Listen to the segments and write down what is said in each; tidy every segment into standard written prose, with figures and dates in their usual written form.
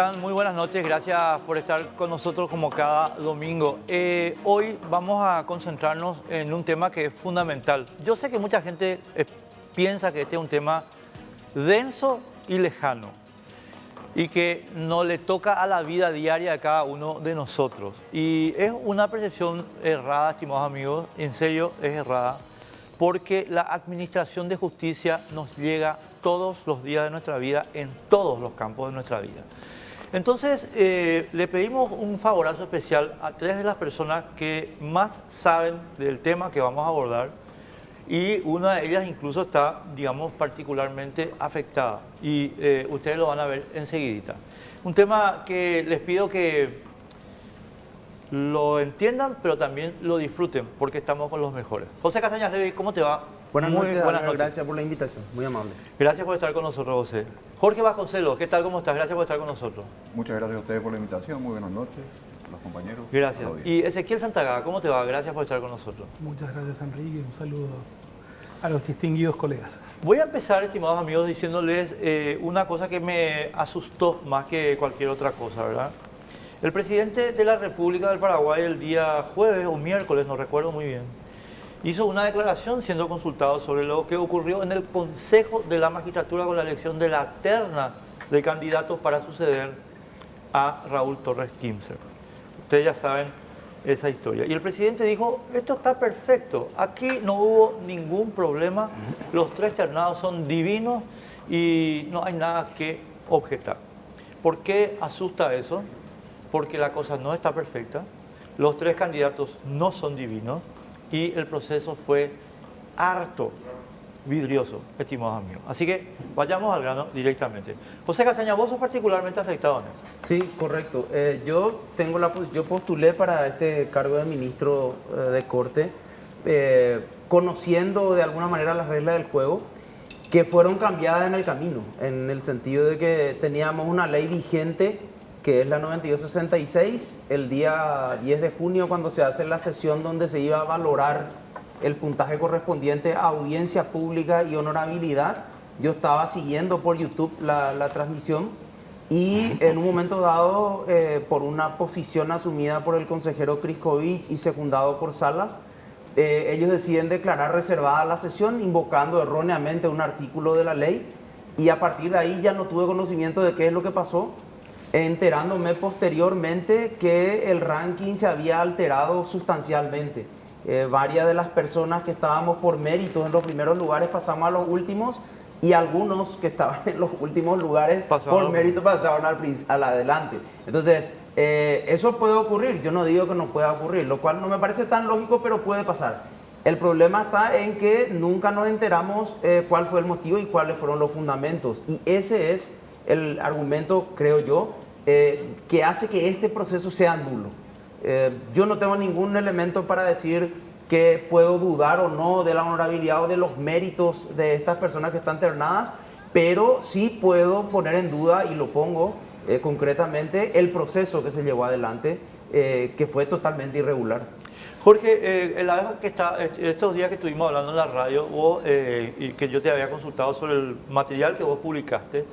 están? Muy buenas noches, gracias por estar con nosotros como cada domingo. Hoy vamos a concentrarnos en un tema que es fundamental. Yo sé que mucha gente piensa que este es un tema denso y lejano y que no le toca a la vida diaria de cada uno de nosotros. Y es una percepción errada, estimados amigos, en serio es errada, porque la administración de justicia nos llega todos los días de nuestra vida, en todos los campos de nuestra vida. Entonces, le pedimos un favorazo especial a tres de las personas que más saben del tema que vamos a abordar, y una de ellas incluso está, digamos, particularmente afectada, y ustedes lo van a ver enseguidita. Un tema que les pido que lo entiendan, pero también lo disfruten, porque estamos con los mejores. José Castañas Levy, ¿cómo te va? Buenas Muy noches, buenas noches. Gracias por la invitación, muy amable. Gracias por estar con nosotros, José. Jorge Vasconcelos, ¿qué tal? ¿Cómo estás? Gracias por estar con nosotros. Muchas gracias a ustedes por la invitación, muy buenas noches, a los compañeros. Gracias. Y Ezequiel Santagada, ¿cómo te va? Gracias por estar con nosotros. Muchas gracias, Enrique, un saludo a los distinguidos colegas. Voy a empezar, estimados amigos, diciéndoles una cosa que me asustó más que cualquier otra cosa, ¿verdad? El presidente de la República del Paraguay el día jueves o miércoles, no recuerdo muy bien, hizo una declaración siendo consultado sobre lo que ocurrió en el Consejo de la Magistratura con la elección de la terna de candidatos para suceder a Raúl Torres Kimser. Ustedes ya saben esa historia. Y el presidente dijo, esto está perfecto, aquí no hubo ningún problema, los tres ternados son divinos y no hay nada que objetar. ¿Por qué asusta eso? Porque la cosa no está perfecta, los tres candidatos no son divinos y el proceso fue harto vidrioso, estimados amigos. Así que vayamos al grano directamente. José Castaña, vos sos particularmente afectado en esto. Sí, correcto. Yo postulé para este cargo de ministro de Corte, conociendo de alguna manera las reglas del juego, que fueron cambiadas en el camino, en el sentido de que teníamos una ley vigente, que es la 9266, el día 10 de junio, cuando se hace la sesión donde se iba a valorar el puntaje correspondiente a audiencia pública y honorabilidad. Yo estaba siguiendo por YouTube la transmisión y en un momento dado, por una posición asumida por el consejero Kriskovich y secundado por Salas, ellos deciden declarar reservada la sesión, invocando erróneamente un artículo de la ley, y a partir de ahí ya no tuve conocimiento de qué es lo que pasó, enterándome posteriormente que el ranking se había alterado sustancialmente. Varias de las personas que estábamos por méritos en los primeros lugares pasamos a los últimos, y algunos que estaban en los últimos lugares por mérito pasaron al adelante. Entonces, eso puede ocurrir, yo no digo que no pueda ocurrir, lo cual no me parece tan lógico, pero puede pasar. El problema está en que nunca nos enteramos cuál fue el motivo y cuáles fueron los fundamentos, y ese es el argumento, creo yo, que hace que este proceso sea nulo. Yo no tengo ningún elemento para decir que puedo dudar o no de la honorabilidad o de los méritos de estas personas que están ternadas, pero sí puedo poner en duda, y lo pongo concretamente, el proceso que se llevó adelante, que fue totalmente irregular. Jorge, la vez que estos días que estuvimos hablando en la radio, vos, y que yo te había consultado sobre el material que vos publicaste,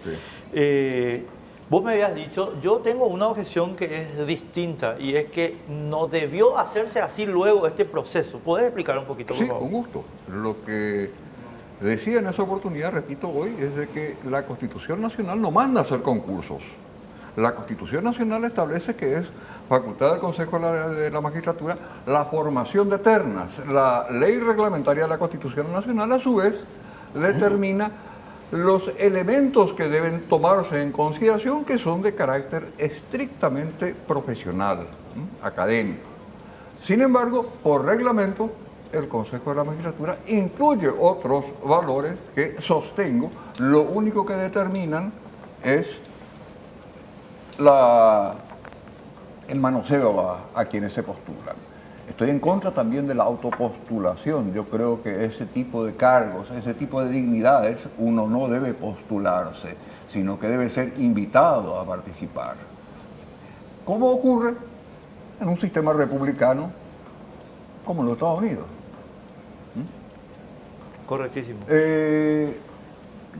sí. Vos me habías dicho, yo tengo una objeción que es distinta, y es que no debió hacerse así luego este proceso. ¿Puedes explicar un poquito, por favor? Sí, con gusto. Lo que decía en esa oportunidad, repito hoy, es de que la Constitución Nacional no manda a hacer concursos. La Constitución Nacional establece que es facultad del Consejo de la Magistratura la formación de ternas. La ley reglamentaria de la Constitución Nacional, a su vez, determina los elementos que deben tomarse en consideración, que son de carácter estrictamente profesional, académico. Sin embargo, por reglamento, el Consejo de la Magistratura incluye otros valores que, sostengo, lo único que determinan es el manoseo a quienes se postulan. Estoy en contra también de la autopostulación. Yo creo que ese tipo de cargos, ese tipo de dignidades, uno no debe postularse, sino que debe ser invitado a participar. ¿Cómo ocurre en un sistema republicano como en los Estados Unidos? Correctísimo.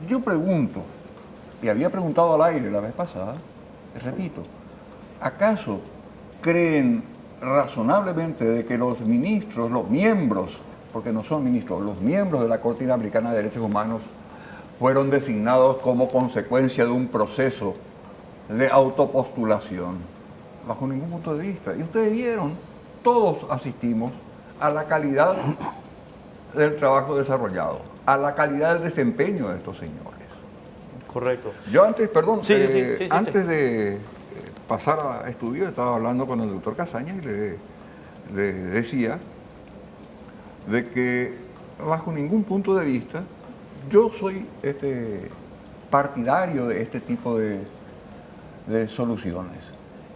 Yo pregunto, y había preguntado al aire la vez pasada, repito, ¿acaso creen razonablemente de que los ministros, los miembros, porque no son ministros, los miembros de la Corte Interamericana de Derechos Humanos fueron designados como consecuencia de un proceso de autopostulación? Bajo ningún punto de vista. Y ustedes vieron, todos asistimos a la calidad del trabajo desarrollado, a la calidad del desempeño de estos señores. Correcto. Yo antes, perdón, Sí, antes de pasar a estudio, estaba hablando con el doctor Casaña y le decía de que bajo ningún punto de vista yo soy partidario de este tipo de soluciones.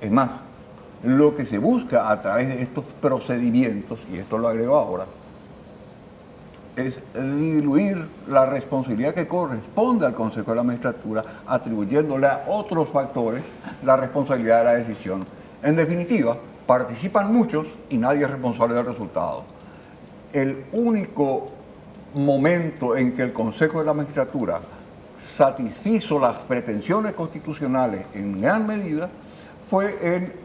Es más, lo que se busca a través de estos procedimientos, y esto lo agrego ahora, es diluir la responsabilidad que corresponde al Consejo de la Magistratura, atribuyéndole a otros factores la responsabilidad de la decisión. En definitiva, participan muchos y nadie es responsable del resultado. El único momento en que el Consejo de la Magistratura satisfizo las pretensiones constitucionales en gran medida fue en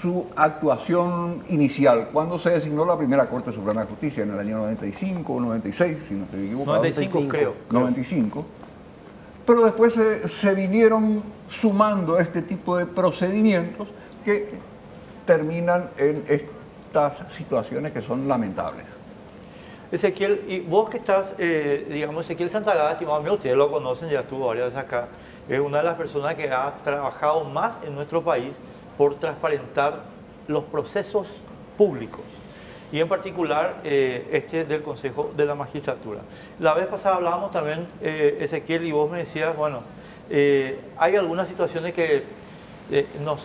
su actuación inicial, cuando se designó la primera Corte Suprema de Justicia en el año 95 o 96, si no estoy equivocado. 95 creo. 95. Pero después se vinieron sumando este tipo de procedimientos que terminan en estas situaciones que son lamentables. Ezequiel, y vos que estás, digamos, Ezequiel Santagada, estimado amigo, ustedes lo conocen, ya estuvo varias veces acá, es una de las personas que ha trabajado más en nuestro país por transparentar los procesos públicos y en particular del Consejo de la Magistratura. La vez pasada hablábamos también, Ezequiel, y vos me decías, bueno, hay algunas situaciones que nos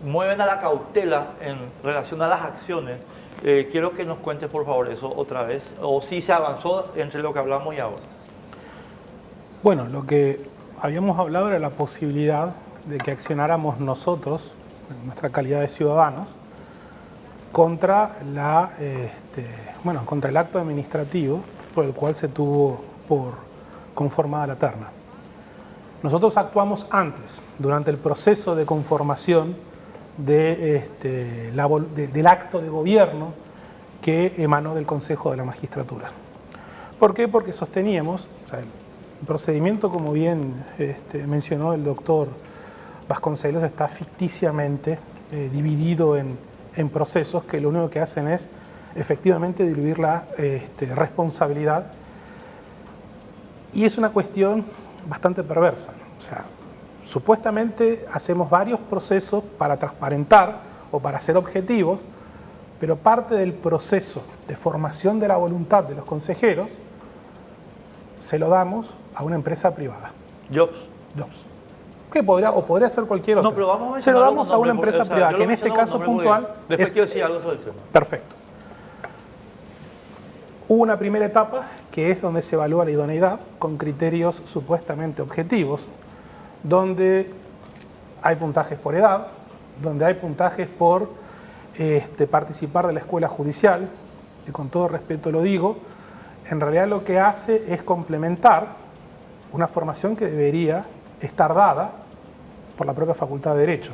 mueven a la cautela en relación a las acciones. Quiero que nos cuentes por favor eso otra vez, o si se avanzó entre lo que hablamos y ahora. Bueno, lo que habíamos hablado era la posibilidad de que accionáramos nosotros, en nuestra calidad de ciudadanos, contra contra el acto administrativo por el cual se tuvo por conformada la terna. Nosotros actuamos antes, durante el proceso de conformación del acto de gobierno que emanó del Consejo de la Magistratura. ¿Por qué? Porque sosteníamos, el procedimiento, como bien mencionó el doctor Vasconcelos, está ficticiamente dividido en procesos que lo único que hacen es efectivamente diluir la responsabilidad, y es una cuestión bastante perversa. O sea, supuestamente hacemos varios procesos para transparentar o para ser objetivos, pero parte del proceso de formación de la voluntad de los consejeros se lo damos a una empresa privada. Jobs. Que podría ser cualquier otra. No, pero vamos a se lo damos a una empresa privada, que en este caso puntual... Después quiero decir algo sobre el tema. Perfecto. Hubo una primera etapa que es donde se evalúa la idoneidad con criterios supuestamente objetivos, donde hay puntajes por edad, donde hay puntajes por participar de la escuela judicial, y con todo respeto lo digo, en realidad lo que hace es complementar una formación que debería estar dada por la propia Facultad de Derecho.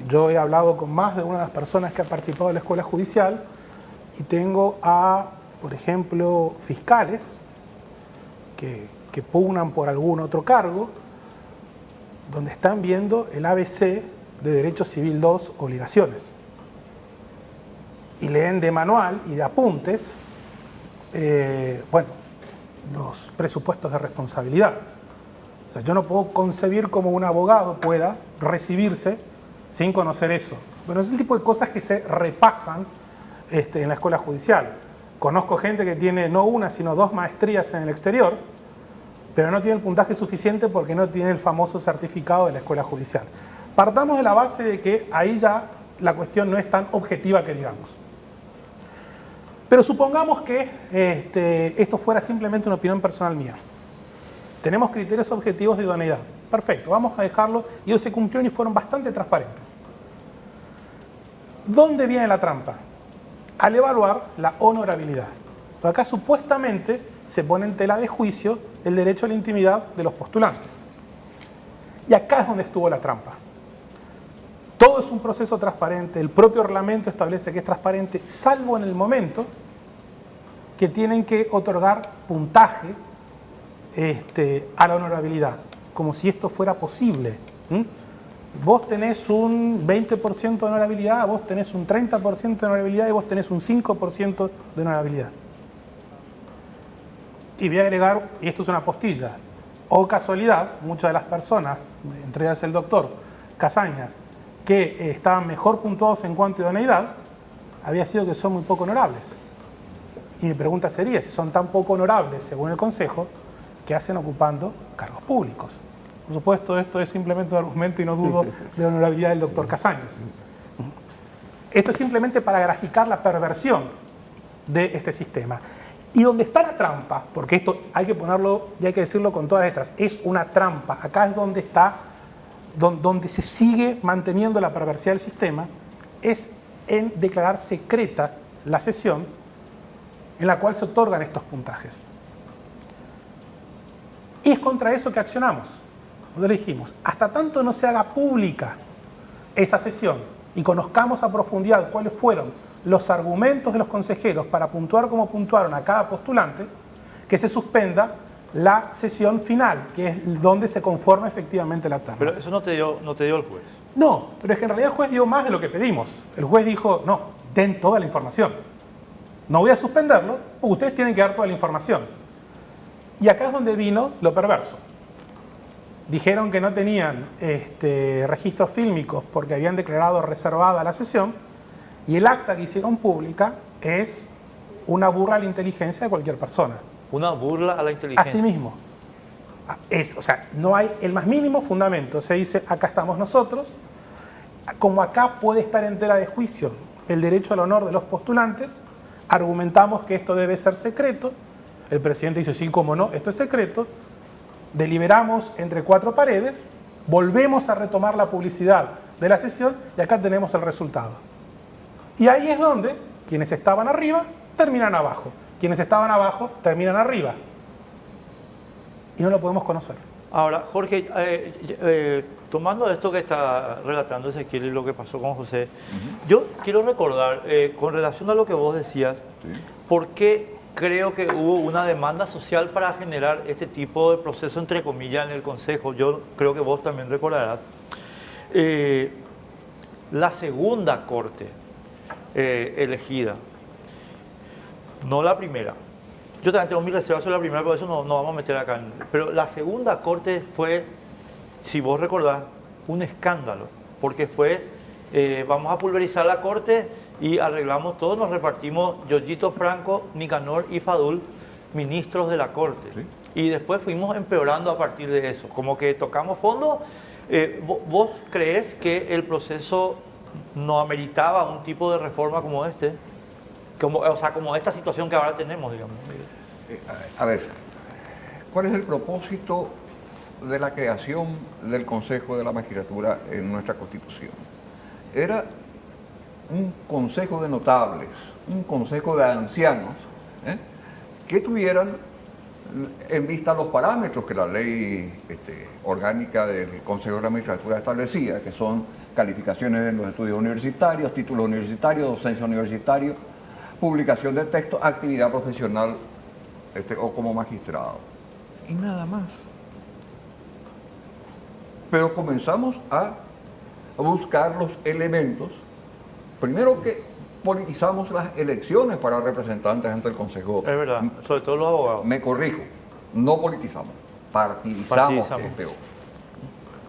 Yo he hablado con más de una de las personas que ha participado de la escuela judicial y tengo por ejemplo, fiscales que pugnan por algún otro cargo, donde están viendo el ABC de Derecho Civil 2, obligaciones. Y leen de manual y de apuntes, los presupuestos de responsabilidad. O sea, yo no puedo concebir cómo un abogado pueda recibirse sin conocer eso. Bueno, es el tipo de cosas que se repasan en la escuela judicial. Conozco gente que tiene no una, sino 2 maestrías en el exterior, pero no tiene el puntaje suficiente porque no tiene el famoso certificado de la escuela judicial. Partamos de la base de que ahí ya la cuestión no es tan objetiva que digamos. Pero supongamos que esto fuera simplemente una opinión personal mía. Tenemos criterios objetivos de idoneidad. Perfecto, vamos a dejarlo, y ellos se cumplieron y fueron bastante transparentes. ¿Dónde viene la trampa? Al evaluar la honorabilidad. Porque acá supuestamente se pone en tela de juicio el derecho a la intimidad de los postulantes. Y acá es donde estuvo la trampa. Todo es un proceso transparente, el propio reglamento establece que es transparente, salvo en el momento que tienen que otorgar puntaje a la honorabilidad, como si esto fuera posible. Vos tenés un 20% de honorabilidad, vos tenés un 30% de honorabilidad y vos tenés un 5% de honorabilidad. Y voy a agregar, y esto es una postilla, o casualidad, muchas de las personas, entre ellas el doctor Casañas, que estaban mejor puntuados en cuanto a idoneidad, había sido que son muy poco honorables. Y mi pregunta sería, si son tan poco honorables, según el Consejo, ¿qué hacen ocupando cargos públicos? Por supuesto, esto es simplemente un argumento y no dudo de la honorabilidad del doctor Casañas. Esto es simplemente para graficar la perversión de este sistema. Y donde está la trampa, porque esto hay que ponerlo y hay que decirlo con todas letras, es una trampa. Acá es donde está, donde se sigue manteniendo la perversidad del sistema, es en declarar secreta la sesión en la cual se otorgan estos puntajes. Y es contra eso que accionamos. Nosotros dijimos, hasta tanto no se haga pública esa sesión y conozcamos a profundidad cuáles fueron los argumentos de los consejeros para puntuar como puntuaron a cada postulante, que se suspenda la sesión final, que es donde se conforma efectivamente la terna. Pero eso no te dio el juez. No, pero es que en realidad el juez dio más de lo que pedimos. El juez dijo, no, den toda la información. No voy a suspenderlo, porque ustedes tienen que dar toda la información. Y acá es donde vino lo perverso. Dijeron que no tenían registros fílmicos porque habían declarado reservada la sesión, y el acta que hicieron pública es una burla a la inteligencia de cualquier persona. Una burla a la inteligencia. Así mismo. O sea, no hay el más mínimo fundamento. Se dice, acá estamos nosotros, como acá puede estar en tela de juicio el derecho al honor de los postulantes, argumentamos que esto debe ser secreto. El presidente dice, sí, cómo no, esto es secreto. Deliberamos entre cuatro paredes, volvemos a retomar la publicidad de la sesión y acá tenemos el resultado. Y ahí es donde quienes estaban arriba terminan abajo, quienes estaban abajo terminan arriba. Y no lo podemos conocer. Ahora, Jorge, tomando esto que está relatando Ezequiel y lo que pasó con José, yo quiero recordar, con relación a lo que vos decías, ¿por qué creo que hubo una demanda social para generar este tipo de proceso, entre comillas, en el Consejo? Yo creo que vos también recordarás. La segunda corte elegida, no la primera. Yo también tengo mi reserva sobre la primera, por eso no vamos a meter acá. Pero la segunda corte fue, si vos recordás, un escándalo, porque fue, vamos a pulverizar la corte y arreglamos todo, nos repartimos Yoyito Franco, Nicanor y Fadul, ministros de la corte. ¿Sí? Y después fuimos empeorando a partir de eso, como que tocamos fondo. ¿Vos creés que el proceso no ameritaba un tipo de reforma como este? O sea, como esta situación que ahora tenemos, digamos. A ver, ¿cuál es el propósito de la creación del Consejo de la Magistratura en nuestra Constitución? Era un consejo de notables, un consejo de ancianos, que tuvieran en vista los parámetros que la ley orgánica del Consejo de la Magistratura establecía, que son calificaciones en los estudios universitarios, títulos universitarios, docencia universitaria, publicación de texto, actividad profesional o como magistrado. Y nada más. Pero comenzamos a buscar los elementos. Primero que politizamos las elecciones para representantes ante el Consejo. Es verdad, sobre todo los abogados. Me corrijo, no politizamos, partidizamos. Que es peor.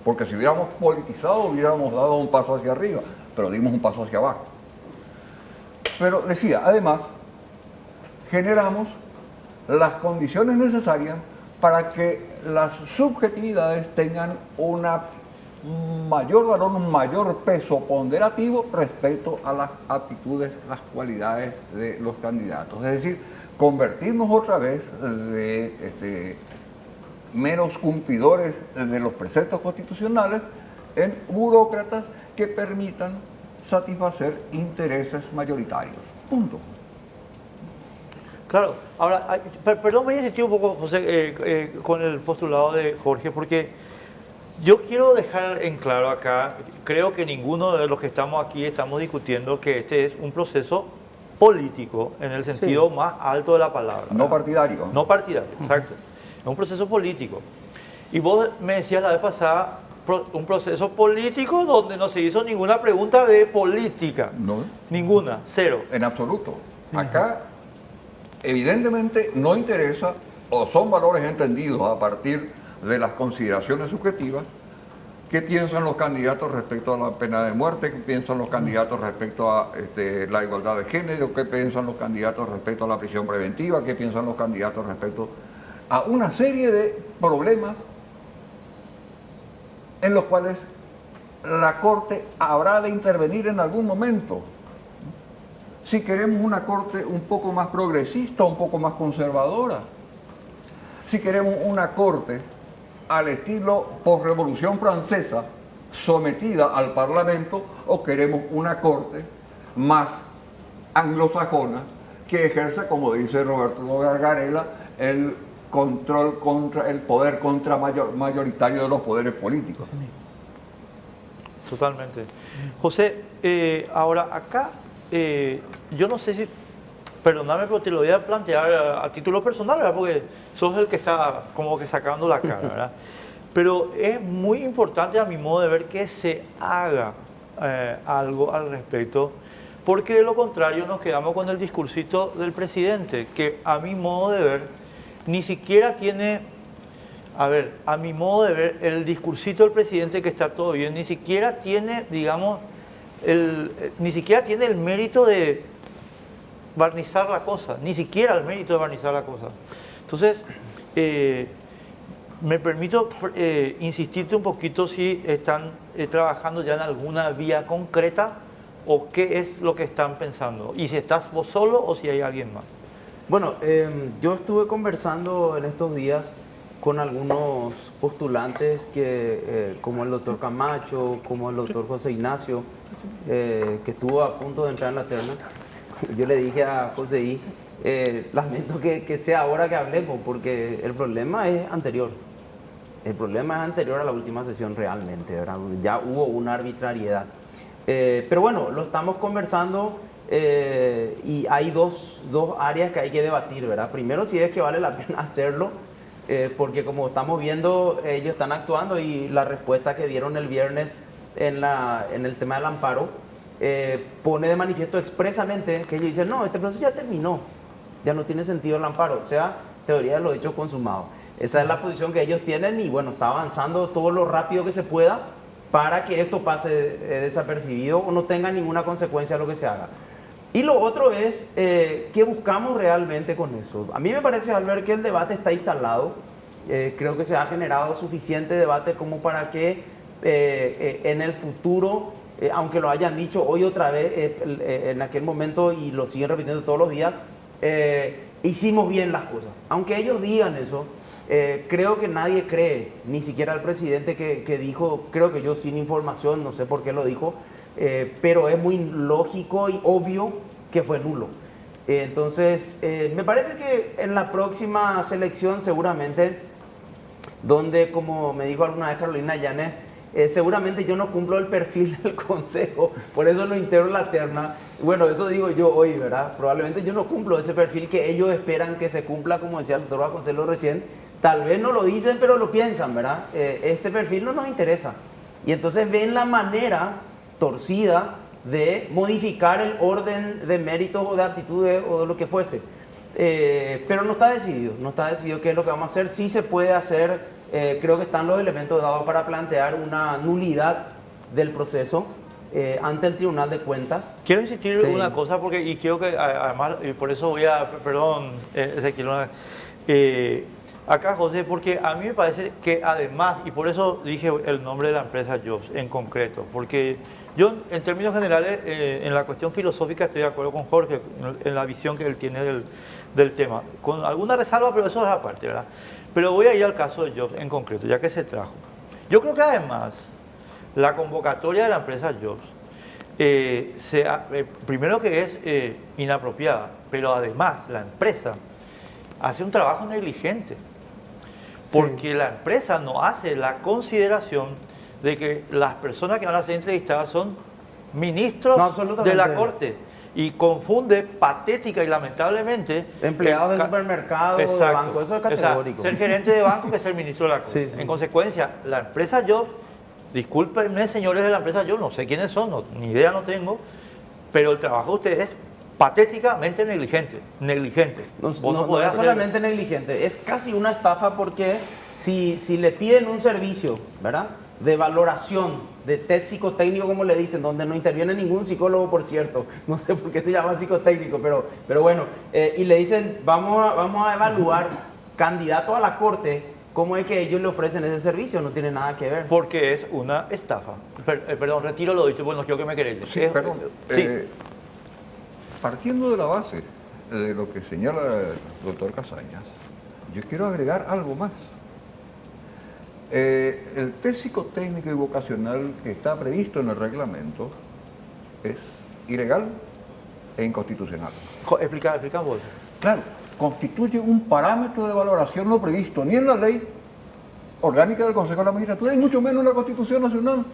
Porque si hubiéramos politizado hubiéramos dado un paso hacia arriba, pero dimos un paso hacia abajo. Pero decía, además, generamos las condiciones necesarias para que las subjetividades tengan una mayor valor, un mayor peso ponderativo respecto a las aptitudes, las cualidades de los candidatos. Es decir, convertirnos otra vez de meros cumplidores de los preceptos constitucionales en burócratas que permitan satisfacer intereses mayoritarios. Punto. Claro, ahora, perdón, me he insistido un poco, José, con el postulado de Jorge, porque Yo quiero dejar en claro acá, creo que ninguno de los que estamos aquí estamos discutiendo que este es un proceso político en el sentido más alto de la palabra. No partidario. No partidario, exacto. Es un proceso político. Y vos me decías la vez pasada, un proceso político donde no se hizo ninguna pregunta de política. No. Ninguna, cero. En absoluto. Acá, evidentemente, no interesa o son valores entendidos a partir de las consideraciones subjetivas. ¿Qué piensan los candidatos respecto a la pena de muerte? ¿Qué piensan los candidatos respecto a la igualdad de género? ¿Qué piensan los candidatos respecto a la prisión preventiva? ¿Qué piensan los candidatos respecto a una serie de problemas en los cuales la Corte habrá de intervenir en algún momento? Si queremos una Corte un poco más progresista, un poco más conservadora, si queremos una Corte al estilo posrevolución francesa, sometida al Parlamento, o queremos una Corte más anglosajona que ejerza, como dice Roberto Gargarella, el control contra el poder mayoritario de los poderes políticos. Totalmente. José, ahora acá, yo no sé si, perdóname, pero te lo voy a plantear a título personal, ¿verdad? Porque sos el que está como que sacando la cara, ¿verdad? Pero es muy importante a mi modo de ver que se haga algo al respecto, porque de lo contrario nos quedamos con el discursito del presidente, que a mi modo de ver ni siquiera tiene, a mi modo de ver, el discursito del presidente que está todo bien, ni siquiera tiene, digamos, ni siquiera tiene el mérito de barnizar la cosa, ni siquiera el mérito de barnizar la cosa. Entonces, me permito insistirte un poquito si están trabajando ya en alguna vía concreta o qué es lo que están pensando, y si estás vos solo o si hay alguien más. Bueno, yo estuve conversando en estos días con algunos postulantes como el doctor Camacho, como el doctor José Ignacio, que estuvo a punto de entrar en la terna. Yo le dije a José I, lamento que sea ahora que hablemos, porque el problema es anterior. El problema es anterior a la última sesión realmente, ¿verdad? Ya hubo una arbitrariedad. Pero bueno, lo estamos conversando y hay dos áreas que hay que debatir, ¿verdad? Primero, si es que vale la pena hacerlo, porque como estamos viendo, ellos están actuando y la respuesta que dieron el viernes en el tema del amparo pone de manifiesto expresamente que ellos dicen, no, este proceso ya terminó, ya no tiene sentido el amparo, o sea, teoría de los hechos consumados. Esa es la posición que ellos tienen y bueno, está avanzando todo lo rápido que se pueda para que esto pase desapercibido o no tenga ninguna consecuencia lo que se haga. Y lo otro es, ¿qué buscamos realmente con eso? A mí me parece, Albert, que el debate está instalado. Creo que se ha generado suficiente debate como para que en el futuro, aunque lo hayan dicho hoy otra vez, en aquel momento, y lo siguen repitiendo todos los días, hicimos bien las cosas. Aunque ellos digan eso, creo que nadie cree, ni siquiera el presidente que dijo, creo que yo sin información, no sé por qué lo dijo, pero es muy lógico y obvio que fue nulo. Entonces, me parece que en la próxima selección seguramente, donde, como me dijo alguna vez Carolina Llanes, seguramente yo no cumplo el perfil del Consejo, por eso lo integro en la terna. Bueno, eso digo yo hoy, ¿verdad? Probablemente yo no cumplo ese perfil que ellos esperan que se cumpla, como decía el doctor Vasconcelos recién. Tal vez no lo dicen, pero lo piensan, ¿verdad? Este perfil no nos interesa. Y entonces ven la manera torcida de modificar el orden de méritos o de aptitudes o de lo que fuese. Pero no está decidido qué es lo que vamos a hacer. Sí se puede hacer, creo que están los elementos dados para plantear una nulidad del proceso ante el Tribunal de Cuentas. Quiero insistir en una cosa, porque, y quiero que además, y por eso voy a, perdón, Ezequiel, acá, José, porque a mí me parece que además, y por eso dije el nombre de la empresa Jobs en concreto, porque yo en términos generales, en la cuestión filosófica estoy de acuerdo con Jorge, en la visión que él tiene del tema, con alguna resalva, pero eso es aparte, ¿verdad? Pero voy a ir al caso de Jobs en concreto, ya que se trajo. Yo creo que además, la convocatoria de la empresa Jobs, primero que es inapropiada, pero además la empresa hace un trabajo negligente. porque la empresa no hace la consideración de que las personas que van a ser entrevistadas son ministros No, absolutamente. de la Corte. Y confunde patética y lamentablemente Empleados de ca- supermercado, de Exacto. banco, eso es O sea, categórico. ser gerente de banco que ser ministro de la Corte. Sí, sí. En consecuencia, la empresa Job, discúlpenme señores de la empresa Job, no sé quiénes son, ni idea no tengo, pero el trabajo de ustedes es patéticamente negligente. No, Vos no podés es hacer- solamente negligente, es casi una estafa porque si le piden un servicio, ¿verdad? De valoración, de test psicotécnico, como le dicen, donde no interviene ningún psicólogo, por cierto, no sé por qué se llama psicotécnico, pero bueno, y le dicen, vamos a evaluar candidato a la corte, ¿cómo es que ellos le ofrecen ese servicio? No tiene nada que ver. Porque es una estafa. Perdón, retiro lo dicho, bueno, quiero que me queréis. Sí, perdón. Sí. Partiendo de la base de lo que señala el doctor Casañas, yo quiero agregar algo más. El test psicotécnico y vocacional que está previsto en el reglamento es ilegal e inconstitucional. Explica vos. Claro, constituye un parámetro de valoración no previsto ni en la ley orgánica del Consejo de la Magistratura y mucho menos en la Constitución Nacional.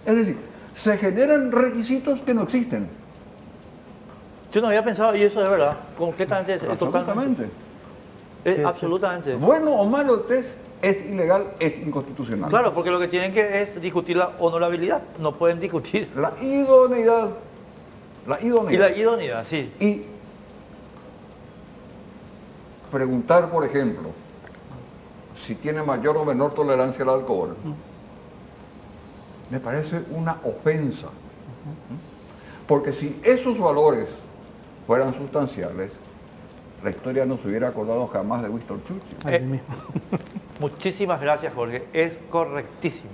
Es decir, se generan requisitos que no existen. Yo no había pensado, y eso es verdad, completamente, totalmente. Absolutamente. Absolutamente. Bueno o malo el test es ilegal, es inconstitucional. Claro, porque lo que tienen que es discutir la honorabilidad, no pueden discutir. La idoneidad. La Y idoneidad. la idoneidad, sí. Y preguntar, por ejemplo, si tiene mayor o menor tolerancia al alcohol, me parece una ofensa. Porque si esos valores fueran sustanciales, la historia no se hubiera acordado jamás de Winston Churchill. Así mismo. Muchísimas gracias, Jorge. Es correctísimo.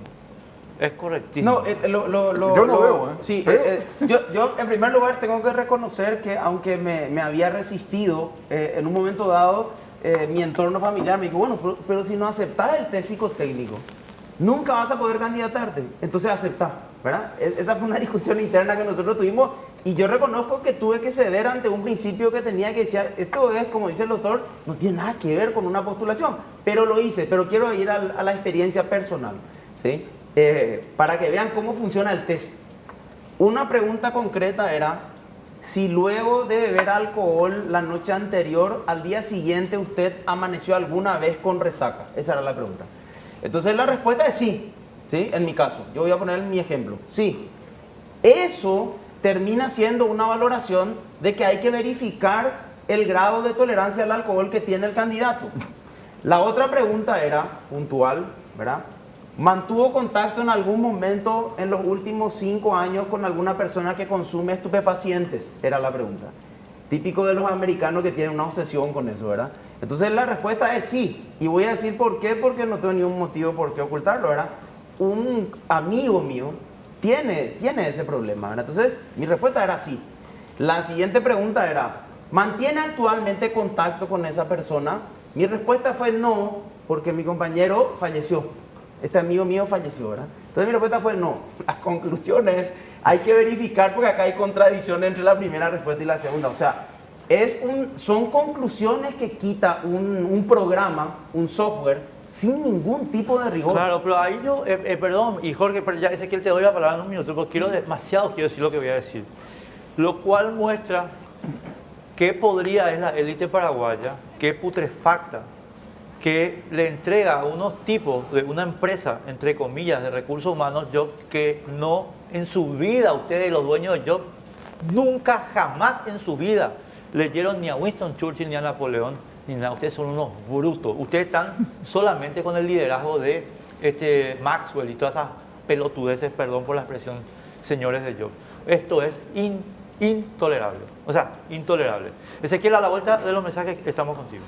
Es correctísimo. No, Yo no veo, ¿eh? Sí, Pero- yo en primer lugar tengo que reconocer que aunque me había resistido, en un momento dado, mi entorno familiar me dijo, bueno, pero si no aceptás el test psicotécnico, nunca vas a poder candidatarte, entonces aceptá, ¿verdad? Esa fue una discusión interna que nosotros tuvimos y yo reconozco que tuve que ceder ante un principio que tenía que decir, esto es, como dice el doctor, no tiene nada que ver con una postulación, pero lo hice, pero quiero ir a la experiencia personal, ¿sí? Para que vean cómo funciona el test. Una pregunta concreta era si luego de beber alcohol la noche anterior, al día siguiente usted amaneció alguna vez con resaca. Esa era la pregunta. Entonces la respuesta es sí, ¿sí? En mi caso, yo voy a poner mi ejemplo. Sí. Eso termina siendo una valoración de que hay que verificar el grado de tolerancia al alcohol que tiene el candidato. La otra pregunta era puntual, ¿verdad? ¿Mantuvo contacto en algún momento en los últimos 5 años con alguna persona que consume estupefacientes? Era la pregunta. Típico de los americanos que tienen una obsesión con eso, ¿verdad? Entonces la respuesta es sí. Y voy a decir por qué, porque no tengo ningún motivo por qué ocultarlo, ¿verdad? Un amigo mío tiene ese problema, ¿verdad? Entonces mi respuesta era sí. La siguiente pregunta era, ¿mantiene actualmente contacto con esa persona? Mi respuesta fue no, porque mi compañero falleció. Este amigo mío falleció, ¿verdad? Entonces mi respuesta fue no. La conclusión es, hay que verificar porque acá hay contradicción entre la primera respuesta y la segunda. O sea, son conclusiones que quita un programa, un software, sin ningún tipo de rigor. Claro, pero ahí yo, perdón, y Jorge, pero ya Ezequiel te doy la palabra en un minuto, porque quiero decir lo que voy a decir. Lo cual muestra qué podría es la élite paraguaya, qué putrefacta, que le entrega a unos tipos de una empresa, entre comillas, de recursos humanos, Job, que no en su vida, ustedes los dueños de Job, nunca, jamás en su vida leyeron ni a Winston Churchill ni a Napoleón, ni nada. Ustedes son unos brutos. Ustedes están solamente con el liderazgo de Maxwell y todas esas pelotudeces, perdón por la expresión, señores de Job. Esto es intolerable. O sea, intolerable. Ezequiel, a la vuelta de los mensajes, estamos contigo.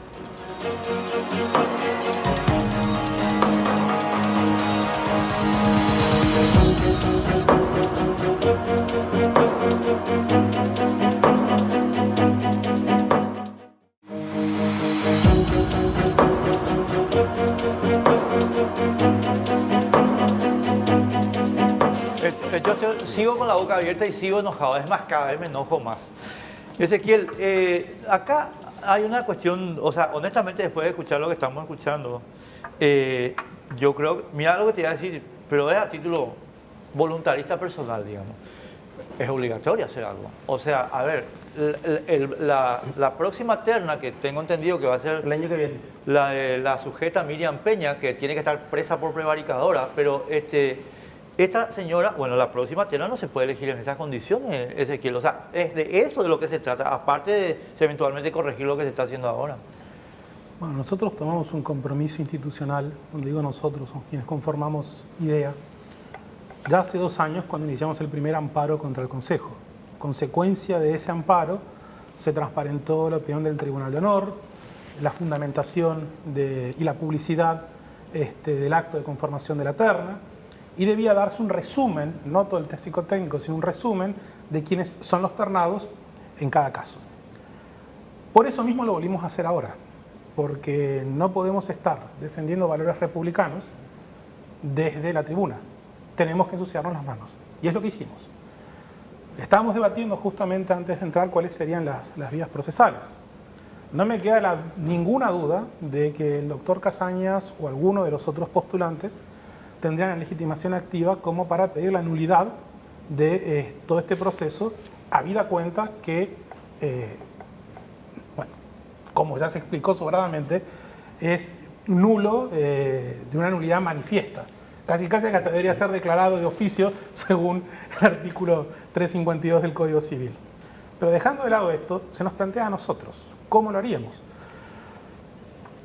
Sigo con la boca abierta y sigo enojado. Es más, cada vez me enojo más. Ezequiel, acá hay una cuestión, o sea, honestamente, después de escuchar lo que estamos escuchando, Yo creo, mira lo que te iba a decir, pero es a título voluntarista personal, digamos. Es obligatorio hacer algo. O sea, a ver, la próxima terna que tengo entendido que va a ser El año que viene. la de la sujeta Miriam Peña, que tiene que estar presa por prevaricadora, pero esta señora, bueno, la próxima terna no se puede elegir en esas condiciones, Ezequiel. O sea, es de eso de lo que se trata, aparte de eventualmente corregir lo que se está haciendo ahora. Bueno, nosotros tomamos un compromiso institucional, cuando digo nosotros, son quienes conformamos IDEA, ya hace 2 años cuando iniciamos el primer amparo contra el Consejo. Consecuencia de ese amparo se transparentó la opinión del Tribunal de Honor, la fundamentación y la publicidad del acto de conformación de la terna, y debía darse un resumen, no todo el test psicotécnico, sino un resumen de quiénes son los ternados en cada caso. Por eso mismo lo volvimos a hacer ahora, porque no podemos estar defendiendo valores republicanos desde la tribuna. Tenemos que ensuciarnos las manos. Y es lo que hicimos. Estábamos debatiendo justamente antes de entrar cuáles serían las vías procesales. No me queda ninguna duda de que el doctor Casañas o alguno de los otros postulantes tendrían la legitimación activa como para pedir la nulidad de todo este proceso, habida cuenta que, bueno, como ya se explicó sobradamente, es nulo de una nulidad manifiesta. Casi que hasta debería ser declarado de oficio según el artículo 352 del Código Civil. Pero dejando de lado esto, se nos plantea a nosotros, ¿cómo lo haríamos?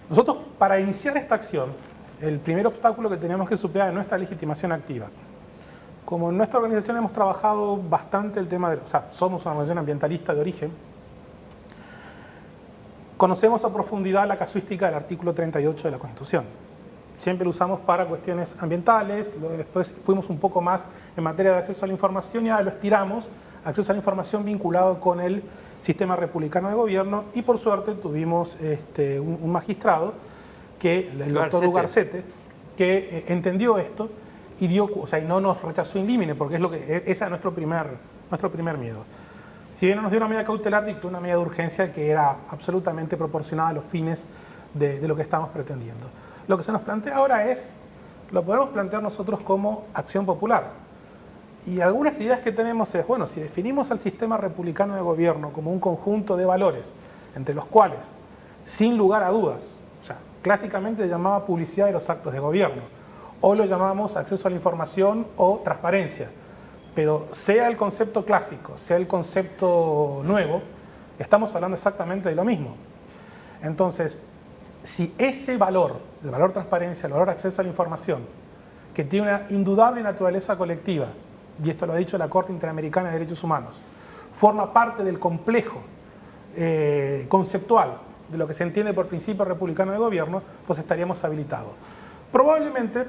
Nosotros, para iniciar esta acción, el primer obstáculo que tenemos que superar es nuestra legitimación activa. Como en nuestra organización hemos trabajado bastante el tema o sea, somos una organización ambientalista de origen, conocemos a profundidad la casuística del artículo 38 de la Constitución. Siempre lo usamos para cuestiones ambientales, después fuimos un poco más en materia de acceso a la información y ahora lo estiramos, acceso a la información vinculado con el sistema republicano de gobierno, y por suerte tuvimos un magistrado, el doctor Ugarcete, que entendió esto y dio, o sea, y no nos rechazó in limine, porque ese es nuestro primer miedo. Si bien no nos dio una medida cautelar, dictó una medida de urgencia que era absolutamente proporcionada a los fines de lo que estamos pretendiendo. Lo que se nos plantea ahora lo podemos plantear nosotros como acción popular. Y algunas ideas que tenemos es, bueno, si definimos al sistema republicano de gobierno como un conjunto de valores, entre los cuales, sin lugar a dudas, o sea, clásicamente se llamaba publicidad de los actos de gobierno, o lo llamamos acceso a la información o transparencia, pero sea el concepto clásico, sea el concepto nuevo, estamos hablando exactamente de lo mismo. Entonces, si ese valor, el valor transparencia, el valor acceso a la información, que tiene una indudable naturaleza colectiva, y esto lo ha dicho la Corte Interamericana de Derechos Humanos, forma parte del complejo conceptual de lo que se entiende por principio republicano de gobierno, pues estaríamos habilitados. Probablemente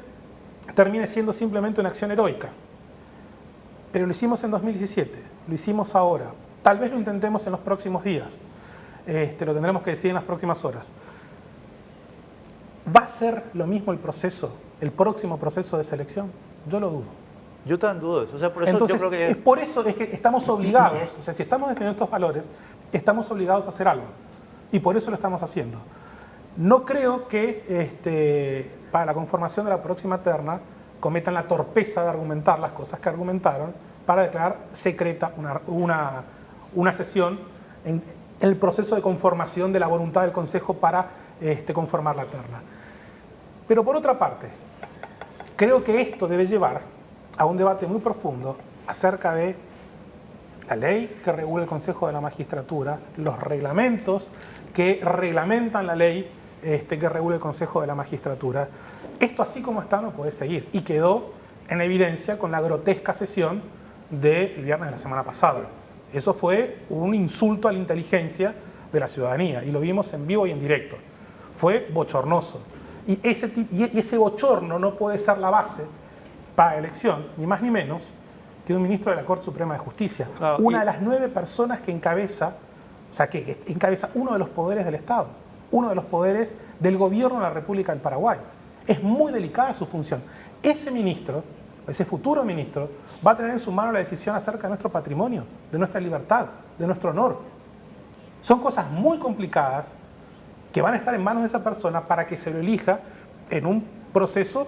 termine siendo simplemente una acción heroica, pero lo hicimos en 2017, lo hicimos ahora, tal vez lo intentemos en los próximos días, lo tendremos que decidir en las próximas horas. ¿Va a ser lo mismo el próximo proceso de selección? Yo lo dudo. Yo también dudo eso. O sea, por eso Entonces, yo creo que... es por eso es que estamos obligados, o sea, si estamos defendiendo estos valores, estamos obligados a hacer algo. Y por eso lo estamos haciendo. No creo que para la conformación de la próxima terna cometan la torpeza de argumentar las cosas que argumentaron para declarar secreta una sesión en el proceso de conformación de la voluntad del Consejo para conformar la terna. Pero por otra parte, creo que esto debe llevar a un debate muy profundo acerca de la ley que regula el Consejo de la Magistratura, los reglamentos que reglamentan la ley que regula el Consejo de la Magistratura. Esto así como está no puede seguir, y quedó en evidencia con la grotesca sesión del viernes de la semana pasada. Eso fue un insulto a la inteligencia de la ciudadanía y lo vimos en vivo y en directo. Fue bochornoso. Y ese bochorno no puede ser la base para la elección, ni más ni menos, que un ministro de la Corte Suprema de Justicia. Claro, una de las 9 personas que encabeza uno de los poderes del Estado, uno de los poderes del gobierno de la República del Paraguay. Es muy delicada su función. Ese ministro, ese futuro ministro, va a tener en su mano la decisión acerca de nuestro patrimonio, de nuestra libertad, de nuestro honor. Son cosas muy complicadas que van a estar en manos de esa persona para que se lo elija en un proceso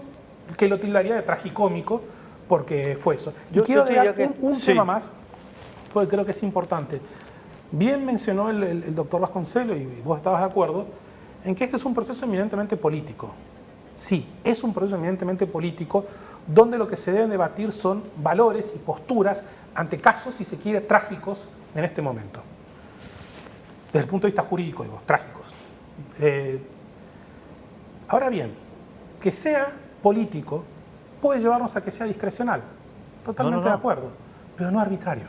que lo tildaría de tragicómico, porque fue eso. Yo quiero te diría agregar que un sí. tema más, porque creo que es importante. Bien mencionó el doctor Vasconcelos, y vos estabas de acuerdo, en que este es un proceso eminentemente político. Sí, es un proceso eminentemente político, donde lo que se deben debatir son valores y posturas ante casos, si se quiere, trágicos en este momento. Desde el punto de vista jurídico, digo, trágicos. Ahora bien, que sea político puede llevarnos a que sea discrecional. Totalmente No. de acuerdo, pero no arbitrario.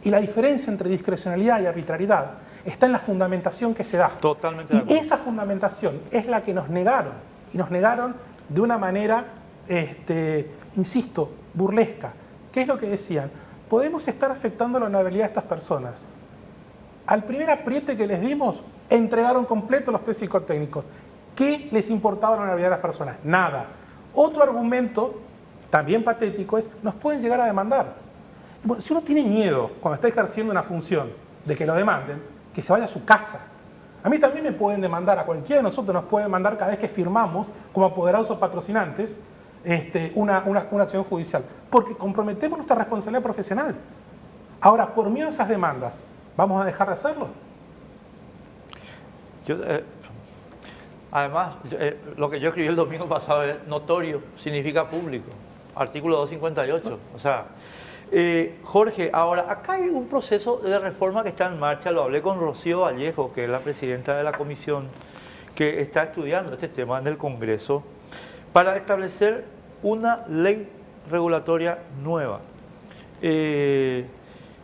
Y la diferencia entre discrecionalidad y arbitrariedad está en la fundamentación que se da. Totalmente de Y acuerdo. esa fundamentación es la que nos negaron. Y nos negaron de una manera, insisto, burlesca. ¿Qué es lo que decían? Podemos estar afectando la honorabilidad de estas personas. Al primer apriete que les dimos, entregaron completo los test psicotécnicos. ¿Qué les importaba la honorabilidad de las personas? Nada. Otro argumento, también patético, es nos pueden llegar a demandar. Bueno, si uno tiene miedo cuando está ejerciendo una función de que lo demanden, que se vaya a su casa. A mí también me pueden demandar, a cualquiera de nosotros nos pueden demandar cada vez que firmamos como apoderados o patrocinantes una acción judicial, porque comprometemos nuestra responsabilidad profesional. Ahora, por miedo a esas demandas, ¿vamos a dejar de hacerlo? Además, lo que yo escribí el domingo pasado es notorio, significa público. Artículo 258. O sea, Jorge, ahora, acá hay un proceso de reforma que está en marcha. Lo hablé con Rocío Vallejo, que es la presidenta de la comisión, que está estudiando este tema en el Congreso, para establecer una ley regulatoria nueva en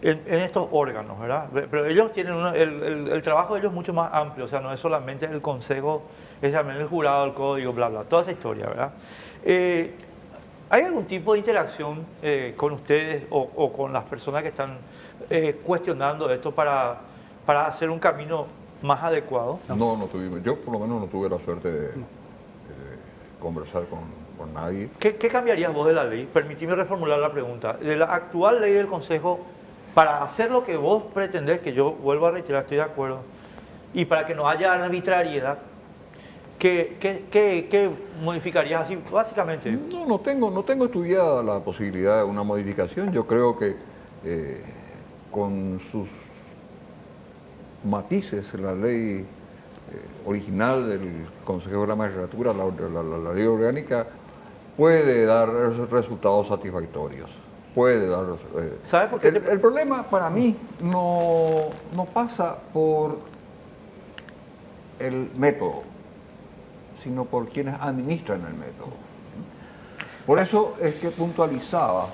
estos órganos, ¿verdad? Pero ellos tienen el trabajo de ellos es mucho más amplio, o sea, no es solamente el Consejo, es también el jurado, el código, bla, bla, toda esa historia, ¿verdad? ¿Hay algún tipo de interacción con ustedes o con las personas que están cuestionando esto para hacer un camino más adecuado? No tuvimos. Yo por lo menos no tuve la suerte de conversar con nadie. ¿Qué cambiarías vos de la ley? Permitime reformular la pregunta. De la actual ley del Consejo, para hacer lo que vos pretendés, que yo vuelvo a reiterar, estoy de acuerdo, y para que no haya arbitrariedad, ¿qué modificarías así, básicamente? No tengo estudiada la posibilidad de una modificación. Yo creo que con sus matices la ley original del Consejo de la Magistratura, la ley orgánica, puede dar resultados satisfactorios. Puede dar. ¿Sabes por qué? El problema para mí no pasa por el método, sino por quienes administran el método. Por eso es que puntualizaba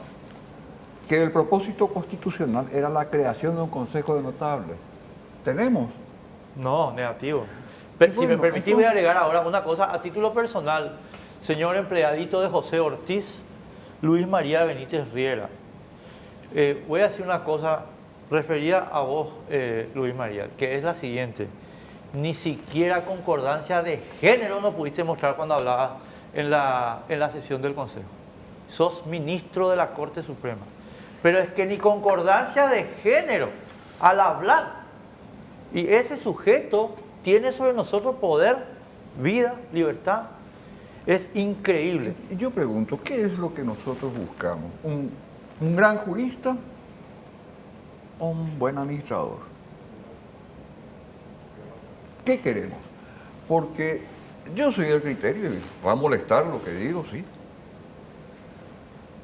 que el propósito constitucional era la creación de un Consejo de Notables. ¿Tenemos? No, negativo. Y Si bueno, me permitís, voy a agregar ahora una cosa a título personal. Señor empleadito de José Ortiz, Luis María Benítez Riera. Voy a decir una cosa referida a vos, Luis María, que es la siguiente. Ni siquiera concordancia de género no pudiste mostrar cuando hablabas en la sesión del Consejo. Sos ministro de la Corte Suprema. Pero es que ni concordancia de género al hablar. Y ese sujeto tiene sobre nosotros poder, vida, libertad. Es increíble. Y yo pregunto, ¿qué es lo que nosotros buscamos? ¿Un gran jurista o un buen administrador? ¿Qué queremos? Porque yo soy del criterio, y va a molestar lo que digo, sí,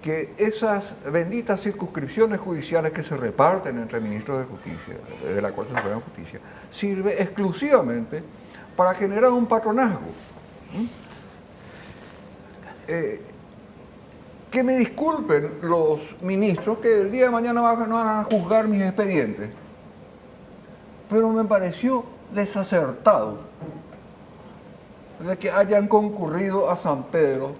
que esas benditas circunscripciones judiciales que se reparten entre ministros de justicia, de la Corte Suprema de Justicia, sirve exclusivamente para generar un patronazgo. Que me disculpen los ministros que el día de mañana van a juzgar mis expedientes, pero me pareció desacertado de que hayan concurrido a San Pedro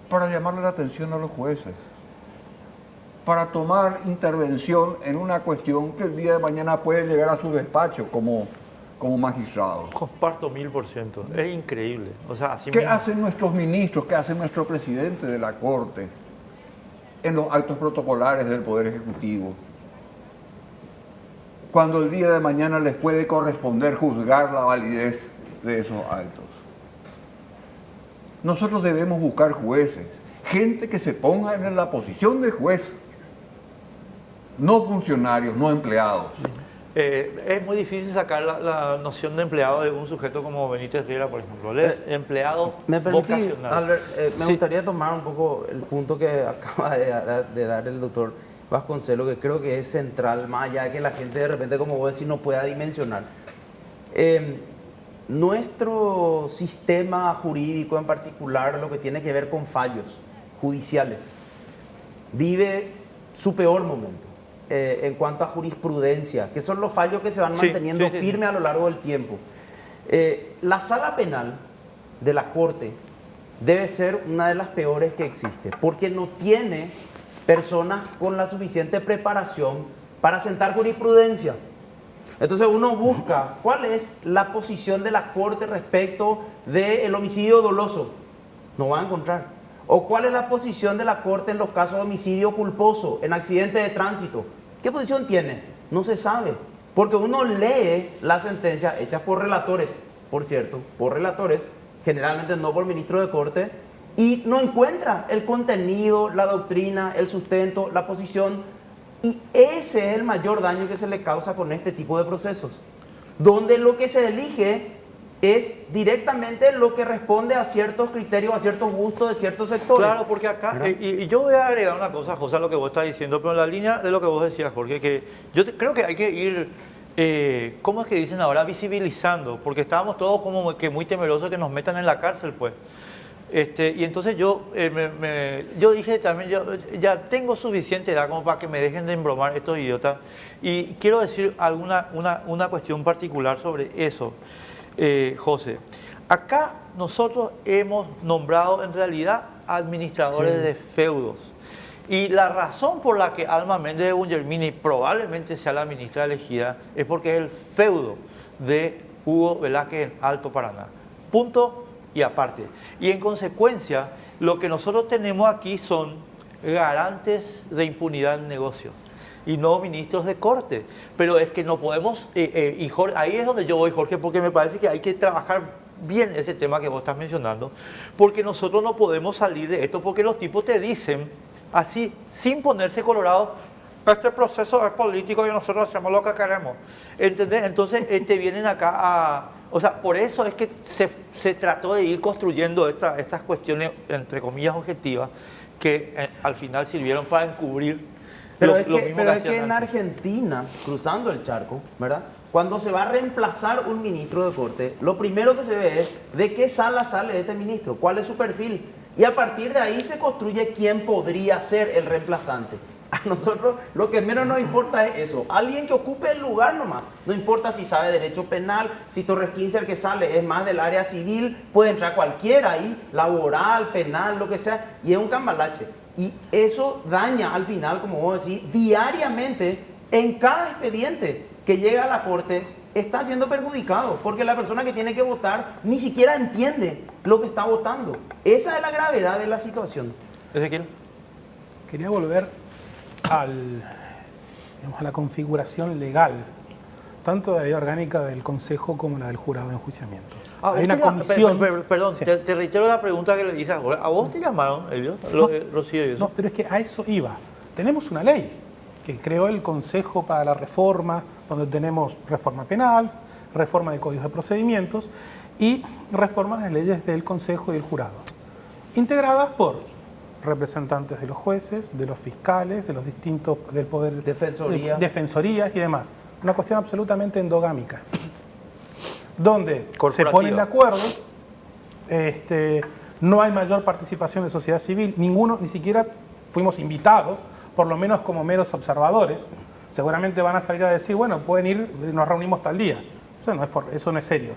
para llamarle la atención a los jueces, para tomar intervención en una cuestión que el día de mañana puede llegar a su despacho como magistrado. Comparto 1000%. Es increíble. O sea, así ¿Qué mismo. hacen nuestros ministros? ¿Qué hace nuestro presidente de la Corte en los actos protocolares del Poder Ejecutivo? cuando el día de mañana les puede corresponder juzgar la validez de esos actos. Nosotros debemos buscar jueces, gente que se ponga en la posición de juez, no funcionarios, no empleados. Es muy difícil sacar la noción de empleado de un sujeto como Benítez Riera, por ejemplo. Él es empleado ¿Me permitís, vocacional. Albert? Me Sí. gustaría tomar un poco el punto que acaba de dar el doctor Vasconcelos, que creo que es central, más allá de que la gente de repente, como vos decís, no pueda dimensionar. Nuestro sistema jurídico en particular, lo que tiene que ver con fallos judiciales, vive su peor momento en cuanto a jurisprudencia, que son los fallos que se van Sí, manteniendo sí. firmes a lo largo del tiempo. La sala penal de la Corte debe ser una de las peores que existe, porque no tiene personas con la suficiente preparación para sentar jurisprudencia. Entonces uno busca cuál es la posición de la Corte respecto del homicidio doloso. No va a encontrar. O cuál es la posición de la Corte en los casos de homicidio culposo, en accidente de tránsito. ¿Qué posición tiene? No se sabe. Porque uno lee las sentencias hechas por relatores, por cierto, por relatores, generalmente no por ministro de Corte, y no encuentra el contenido, la doctrina, el sustento, la posición. Y ese es el mayor daño que se le causa con este tipo de procesos, donde lo que se elige es directamente lo que responde a ciertos criterios, a ciertos gustos de ciertos sectores. Claro, porque acá, y yo voy a agregar una cosa, José, a lo que vos estás diciendo, pero en la línea de lo que vos decías, Jorge, que creo que hay que ir, ¿cómo es que dicen ahora? Visibilizando, porque estábamos todos como que muy temerosos que nos metan en la cárcel, pues. Y entonces yo dije también, yo ya tengo suficiente edad como para que me dejen de embromar estos idiotas, y quiero decir una cuestión particular sobre eso. José, acá nosotros hemos nombrado en realidad administradores de feudos, y la razón por la que Alma Méndez de Bungermini probablemente sea la ministra elegida es porque es el feudo de Hugo Velázquez en Alto Paraná. Punto y aparte. Y en consecuencia, lo que nosotros tenemos aquí son garantes de impunidad en negocios y no ministros de corte. Pero es que no podemos, y Jorge, ahí es donde yo voy, Jorge, porque me parece que hay que trabajar bien ese tema que vos estás mencionando, porque nosotros no podemos salir de esto, porque los tipos te dicen así, sin ponerse colorado: este proceso es político y nosotros hacemos lo que queremos. ¿Entendés? Entonces vienen acá a... O sea, por eso es que se trató de ir construyendo estas cuestiones, entre comillas, objetivas, que al final sirvieron para encubrir. Pero es que en Argentina, cruzando el charco, ¿verdad? Cuando se va a reemplazar un ministro de Corte, lo primero que se ve es de qué sala sale este ministro, cuál es su perfil. Y a partir de ahí se construye quién podría ser el reemplazante. A nosotros lo que menos nos importa es eso, alguien que ocupe el lugar nomás. No importa si sabe derecho penal, si Torres 15 el que sale es más del área civil, puede entrar cualquiera ahí, laboral, penal, lo que sea, y es un cambalache. Y eso daña al final, como vos decís, diariamente en cada expediente que llega a la Corte está siendo perjudicado, porque la persona que tiene que votar ni siquiera entiende lo que está votando. Esa es la gravedad de la situación. Ezequiel. Quería volver a la configuración legal, tanto de la ley orgánica del Consejo como la del jurado de enjuiciamiento. Hay una comisión... Perdón, Sí. te reitero la pregunta que le hice a Jorge. ¿A vos te llamaron, Elvio? Rocío y eso. No, pero es que a eso iba. Tenemos una ley que creó el Consejo para la Reforma, donde tenemos reforma penal, reforma de códigos de procedimientos y reforma de leyes del Consejo y del jurado, integradas por representantes de los jueces, de los fiscales, de los distintos, del poder... defensorías y demás. Una cuestión absolutamente endogámica, donde se ponen de acuerdo, no hay mayor participación de sociedad civil, ninguno, ni siquiera fuimos invitados, por lo menos como meros observadores. Seguramente van a salir a decir, bueno, pueden ir, nos reunimos tal día. Eso no es serio.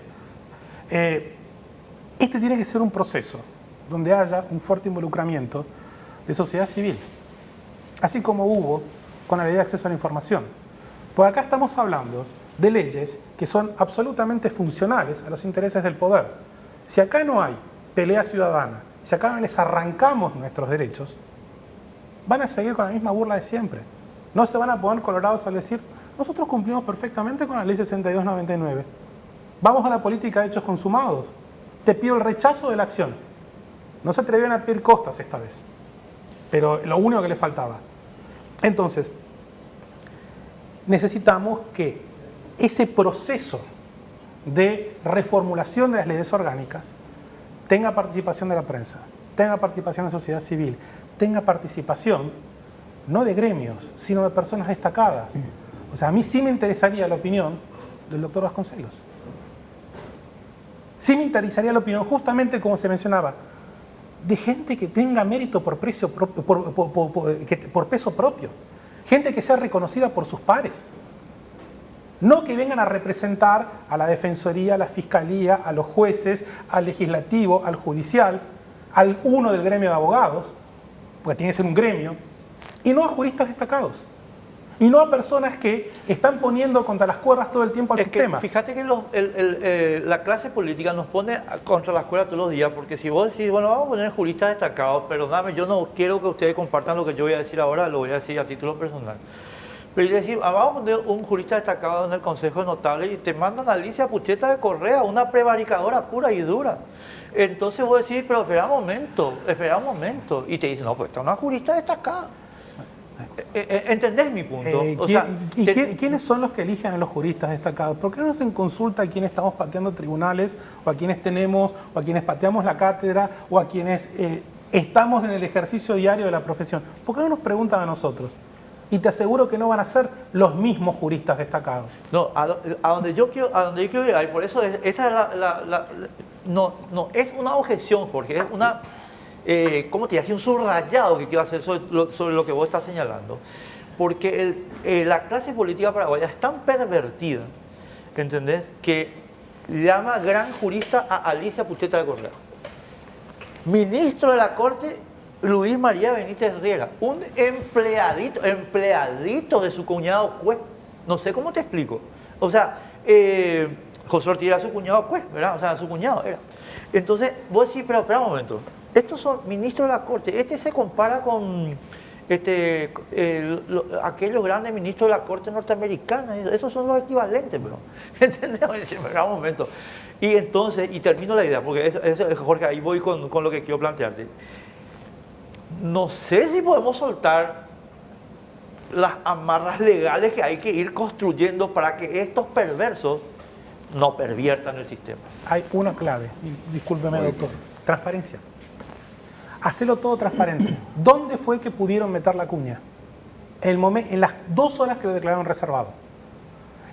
Este tiene que ser un proceso donde haya un fuerte involucramiento de sociedad civil, así como hubo con la ley de acceso a la información. Porque acá estamos hablando de leyes que son absolutamente funcionales a los intereses del poder. Si acá no hay pelea ciudadana, si acá no les arrancamos nuestros derechos, van a seguir con la misma burla de siempre. No se van a poner colorados al decir, Nosotros cumplimos perfectamente con la ley 6299. Vamos a la política de hechos consumados. Te pido el rechazo de la acción. No se atrevieron a pedir costas esta vez, pero lo único que les faltaba. Entonces, necesitamos que ese proceso de reformulación de las leyes orgánicas tenga participación de la prensa, tenga participación de la sociedad civil, tenga participación no de gremios, sino de personas destacadas. O sea, a mí sí me interesaría la opinión del doctor Vasconcelos. Sí me interesaría la opinión, justamente como se mencionaba, de gente que tenga mérito por peso propio, gente que sea reconocida por sus pares. No que vengan a representar a la Defensoría, a la Fiscalía, a los jueces, al Legislativo, al Judicial, al uno del gremio de abogados, porque tiene que ser un gremio, y no a juristas destacados. Y no a personas que están poniendo contra las cuerdas todo el tiempo al sistema. Fíjate que la clase política nos pone contra las cuerdas todos los días, porque si vos decís, bueno, vamos a poner juristas destacados, perdóname, yo no quiero que ustedes compartan lo que yo voy a decir ahora, lo voy a decir a título personal. Pero yo decir, vamos a poner un jurista destacado en el Consejo de Notables y te mandan a Alicia Pucheta de Correa, una prevaricadora pura y dura. Entonces vos decís, pero espera un momento. Y te dicen, no, pues está una jurista destacada. ¿Entendés mi punto? ¿Quiénes son los que eligen a los juristas destacados? ¿Por qué no se consulta a quienes estamos pateando tribunales, o a quienes tenemos, o a quienes pateamos la cátedra, o a quienes estamos en el ejercicio diario de la profesión? ¿Por qué no nos preguntan a nosotros? Y te aseguro que no van a ser los mismos juristas destacados. No, a donde yo quiero llegar, y por eso esa es no es una objeción, Jorge, es una... ¿cómo te dice? Un subrayado que quiero hacer sobre lo que vos estás señalando. Porque la clase política paraguaya es tan pervertida, ¿entendés? Que llama gran jurista a Alicia Pucheta de Correa. Ministro de la Corte, Luis María Benítez Riera, un empleadito de su cuñado Cue. No sé cómo te explico. O sea, José Ortiz era su cuñado Cue, ¿verdad? O sea, su cuñado era. Entonces, vos decís, pero espera un momento. Estos son ministros de la Corte. Este se compara con aquellos grandes ministros de la Corte norteamericana. Esos son los equivalentes, bro. ¿Entendés? Espera un momento. Y entonces, y termino la idea, porque Jorge, ahí voy con lo que quiero plantearte. No sé si podemos soltar las amarras legales que hay que ir construyendo para que estos perversos no perviertan el sistema. Hay una clave, discúlpeme, doctor: transparencia. Hacerlo todo transparente. ¿Dónde fue que pudieron meter la cuña? En las 2 horas que lo declararon reservado.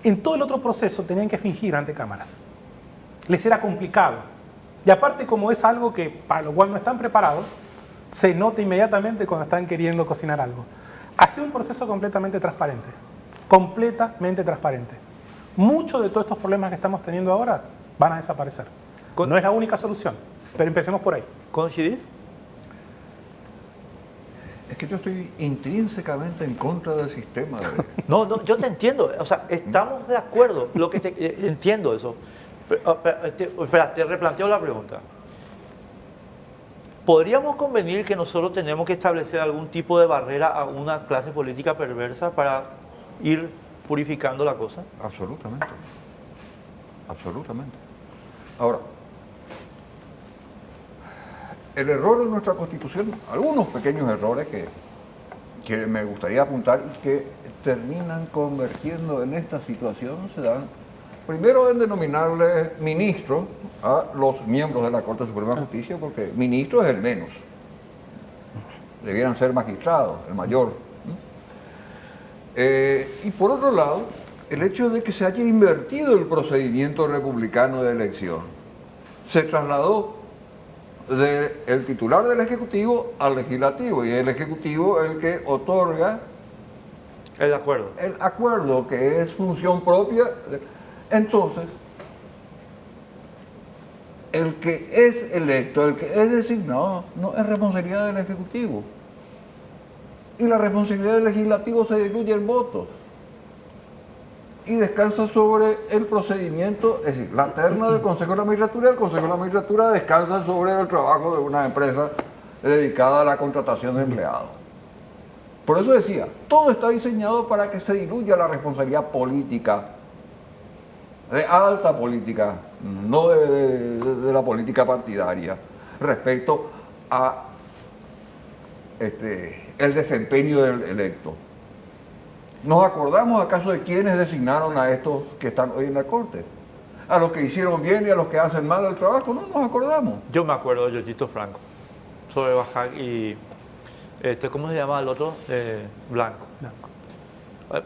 En todo el otro proceso tenían que fingir ante cámaras. Les era complicado. Y aparte, como es algo que para lo cual no están preparados, se nota inmediatamente cuando están queriendo cocinar algo. Hacer un proceso completamente transparente. Completamente transparente. Muchos de todos estos problemas que estamos teniendo ahora van a desaparecer. No es la única solución, pero empecemos por ahí. ¿Coincidís? Es que yo estoy intrínsecamente en contra del sistema. No, yo te entiendo. O sea, estamos de acuerdo. Entiendo eso. Espera, te replanteo la pregunta. ¿Podríamos convenir que nosotros tenemos que establecer algún tipo de barrera a una clase política perversa para ir purificando la cosa? Absolutamente. Absolutamente. Ahora, el error de nuestra Constitución, algunos pequeños errores que me gustaría apuntar y que terminan convergiendo en esta situación, se dan primero en denominarle ministro a los miembros de la Corte Suprema de Justicia, porque ministro es el menos. Debieran ser magistrados, el mayor. Y por otro lado, el hecho de que se haya invertido el procedimiento republicano de elección. Se trasladó del titular del Ejecutivo al Legislativo, y el Ejecutivo es el que otorga el acuerdo. El acuerdo, que es función propia. Entonces, el que es electo, el que es designado, no es responsabilidad del Ejecutivo. Y la responsabilidad del Legislativo se diluye en votos. Y descansa sobre el procedimiento, es decir, la terna del Consejo de la Magistratura. El Consejo de la Magistratura descansa sobre el trabajo de una empresa dedicada a la contratación de empleados. Por eso decía, todo está diseñado para que se diluya la responsabilidad política, de alta política, no de la política partidaria, respecto a el desempeño del electo. ¿Nos acordamos acaso de quiénes designaron a estos que están hoy en la Corte? ¿A los que hicieron bien y a los que hacen mal el trabajo? No nos acordamos. Yo me acuerdo de Giorgito Franco, sobre Bajac y, ¿cómo se llama el otro? Blanco.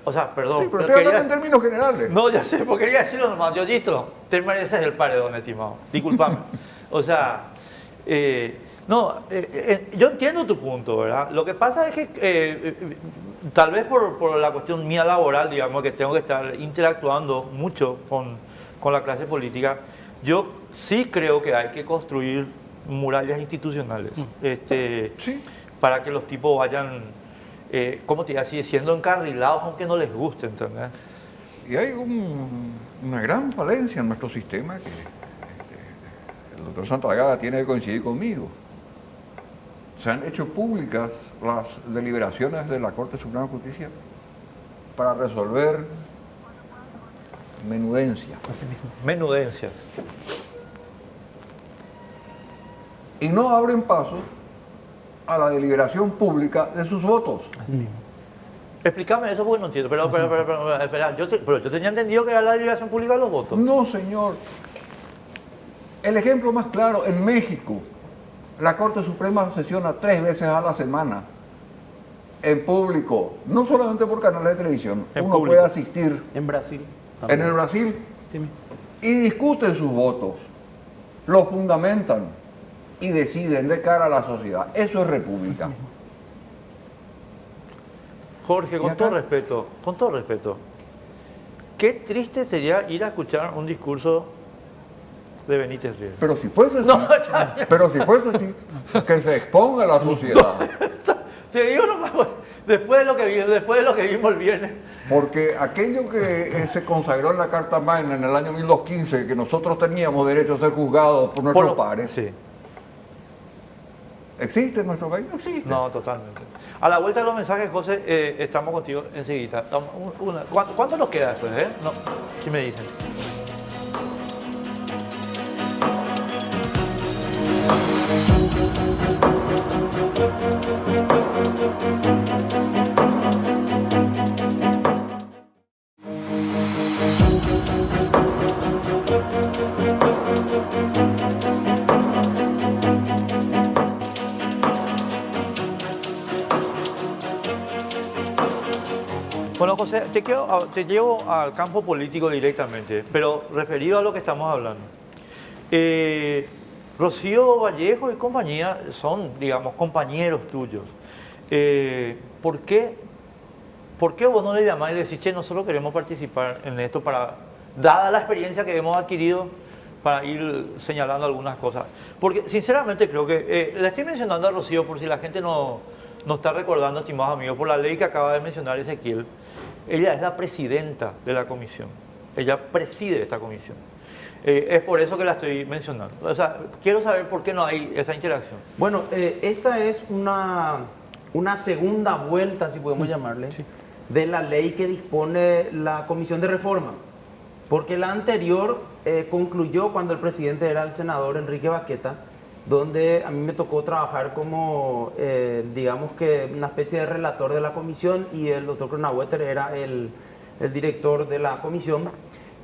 O sea, perdón. Sí, pero estoy hablando en términos generales. No, ya sé, porque quería decirlo nomás. Giorgito, te mereces el paredón, estimado. Disculpame. O sea, yo entiendo tu punto, ¿verdad? Lo que pasa es que tal vez por la cuestión mía laboral, digamos, que tengo que estar interactuando mucho con la clase política, yo sí creo que hay que construir murallas institucionales Sí. para que los tipos vayan, ¿cómo te digo? Así, siendo encarrilados aunque no les guste, ¿entendés? Y hay una gran falencia en nuestro sistema que el doctor Santallaga tiene que coincidir conmigo. Se han hecho públicas las deliberaciones de la Corte Suprema de Justicia para resolver menudencias. Menudencias. Y no abren paso a la deliberación pública de sus votos. Así mismo. Explícame eso porque no entiendo. Pero, espera, pero yo tenía entendido que era la deliberación pública de los votos. No, señor. El ejemplo más claro, en México, la Corte Suprema sesiona 3 veces a la semana, en público, no solamente por canales de televisión, En uno público. puede asistir En Brasil. en el Brasil y discuten sus votos, los fundamentan y deciden de cara a la sociedad. Eso es república. Jorge, ¿Y con acá? todo respeto, qué triste sería ir a escuchar un discurso de Benítez Riel. Pero si fuese así, No, está bien. pero si fuese así, que se exponga a la sociedad. Te digo nomás, después de lo que vimos el viernes. Porque aquello que se consagró en la Carta Magna en el año 1215, que nosotros teníamos derecho a ser juzgados por nuestros pares, Sí, ¿existe en nuestro país? No existe. no, totalmente. A la vuelta de los mensajes, José, estamos contigo enseguida. ¿Cuánto nos queda después, No, si me dicen. Bueno, José, te llevo al campo político directamente, pero referido a lo que estamos hablando. Rocío Vallejo y compañía son, digamos, compañeros tuyos. ¿Por qué vos no le llamás y le decís, che, nosotros queremos participar en esto dada la experiencia que hemos adquirido, para ir señalando algunas cosas? Porque sinceramente creo que, le estoy mencionando a Rocío por si la gente no está recordando, estimados amigos, por la ley que acaba de mencionar Ezequiel. Ella es la presidenta de la comisión. Ella preside esta comisión. Es por eso que la estoy mencionando. O sea, quiero saber por qué no hay esa interacción. Bueno, esta es una segunda vuelta, si podemos llamarle, de la ley que dispone la Comisión de Reforma. Porque la anterior concluyó cuando el presidente era el senador Enrique Baqueta, donde a mí me tocó trabajar como, digamos que una especie de relator de la comisión, y el doctor Cronaueter era el director de la comisión.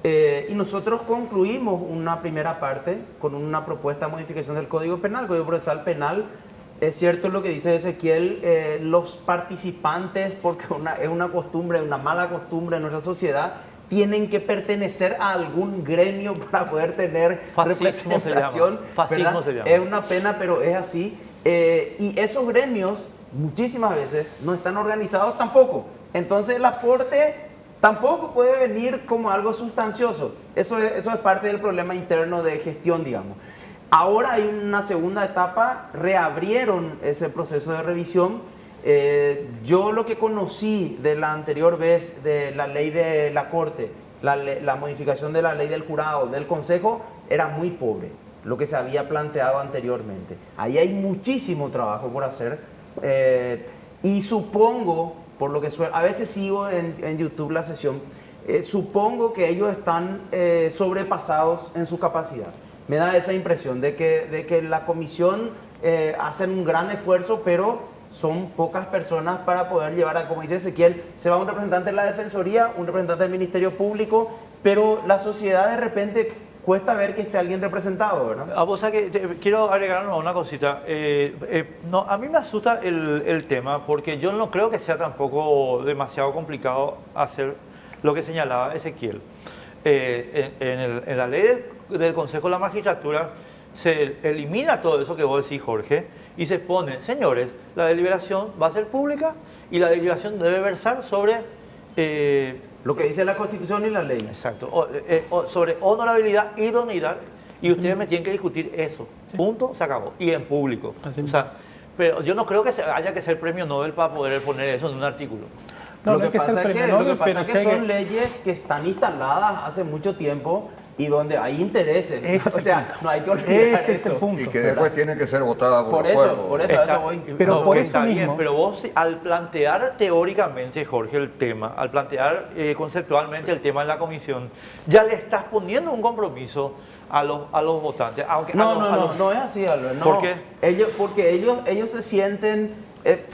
Y nosotros concluimos una primera parte con una propuesta de modificación del Código Penal, Código Procesal Penal. Es cierto lo que dice Ezequiel, los participantes, porque es una costumbre, una mala costumbre en nuestra sociedad, tienen que pertenecer a algún gremio para poder tener Fascismo representación. Fascismo se llama. Es una pena, pero es así. Y esos gremios muchísimas veces no están organizados tampoco. Entonces el aporte tampoco puede venir como algo sustancioso. Eso es parte del problema interno de gestión, digamos. Ahora hay una segunda etapa, reabrieron ese proceso de revisión. Yo lo que conocí de la anterior vez, de la ley de la Corte, la modificación de la ley del jurado, del Consejo, era muy pobre, lo que se había planteado anteriormente. Ahí hay muchísimo trabajo por hacer. Y supongo, por lo que a veces sigo en YouTube la sesión, supongo que ellos están sobrepasados en su capacidad. Me da esa impresión de que la comisión hacen un gran esfuerzo, pero son pocas personas para poder llevar a, como dice Ezequiel, se va un representante de la Defensoría, un representante del Ministerio Público, pero la sociedad de repente cuesta ver que esté alguien representado, ¿verdad? Vos sabés que quiero agregar una cosita. No, a mí me asusta el tema porque yo no creo que sea tampoco demasiado complicado hacer lo que señalaba Ezequiel. En la ley del Consejo de la Magistratura se elimina todo eso que vos decís, Jorge, y se pone, señores, la deliberación va a ser pública y la deliberación debe versar sobre... lo que dice la Constitución y la ley. Exacto, sobre honorabilidad, idoneidad, y ustedes me tienen que discutir eso. Sí. Punto, se acabó. Y en público. O sea, pero yo no creo que haya que ser premio Nobel para poder poner eso en un artículo. No, lo que pasa es que son leyes que están instaladas hace mucho tiempo y donde hay intereses. O sea, no hay que olvidar eso. Y que después tiene que ser votada por los pueblos. Por eso voy. Pero no, por eso está mismo. Bien, pero vos al plantear teóricamente, Jorge, el tema, al plantear conceptualmente el tema en la comisión, ya le estás poniendo un compromiso a los votantes. Aunque, no es así, Albert. No. ¿Por qué? Porque ellos se sienten...